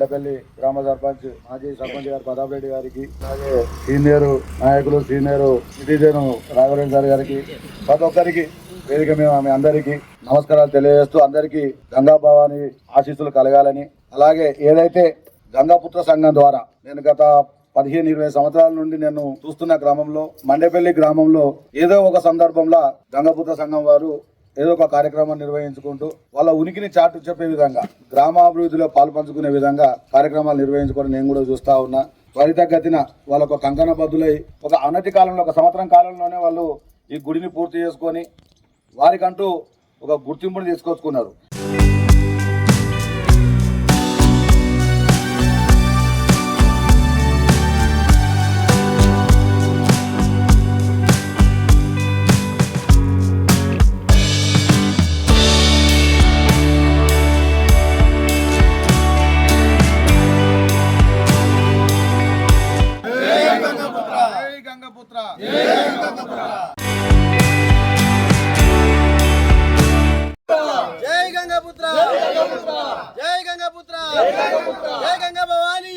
మండపల్లి గ్రామ సర్పంచ్ మాజీ సర్పంచ్ గారు ప్రతాప్ రెడ్డి గారికి, అలాగే సీనియర్ నాయకులు సీనియర్ సిటిజన్ రాఘవేంద్ర సార్ గారికి, ప్రతి ఒక్కరికి వేదిక మీద ఆమె అందరికీ నమస్కారాలు తెలియజేస్తూ అందరికీ గంగా భవాని ఆశీస్సులు కలగాలని, అలాగే ఏదైతే గంగాపుత్ర సంఘం ద్వారా నేను గత 15-20 సంవత్సరాల నుండి నేను చూస్తున్న గ్రామంలో మండపల్లి గ్రామంలో ఏదో ఒక సందర్భంలో గంగాపుత్ర సంఘం వారు ఏదో ఒక కార్యక్రమం నిర్వహించుకుంటూ వాళ్ళ ఉనికిని చాటు చెప్పే విధంగా గ్రామాభివృద్ధిలో పాల్పంచుకునే విధంగా కార్యక్రమాలు నిర్వహించుకొని నేను కూడా చూస్తా ఉన్నా. త్వరితగతిన వాళ్ళొక కంకణ బద్దులై ఒక అనతి కాలంలో 1 సంవత్సరం కాలంలోనే వాళ్ళు ఈ గుడిని పూర్తి చేసుకొని వారికంటూ ఒక గుర్తింపుని తీసుకొచ్చుకున్నారు. జై గంగాపుత్ర, జై గంగాపుత్ర, జై గంగా భవాని.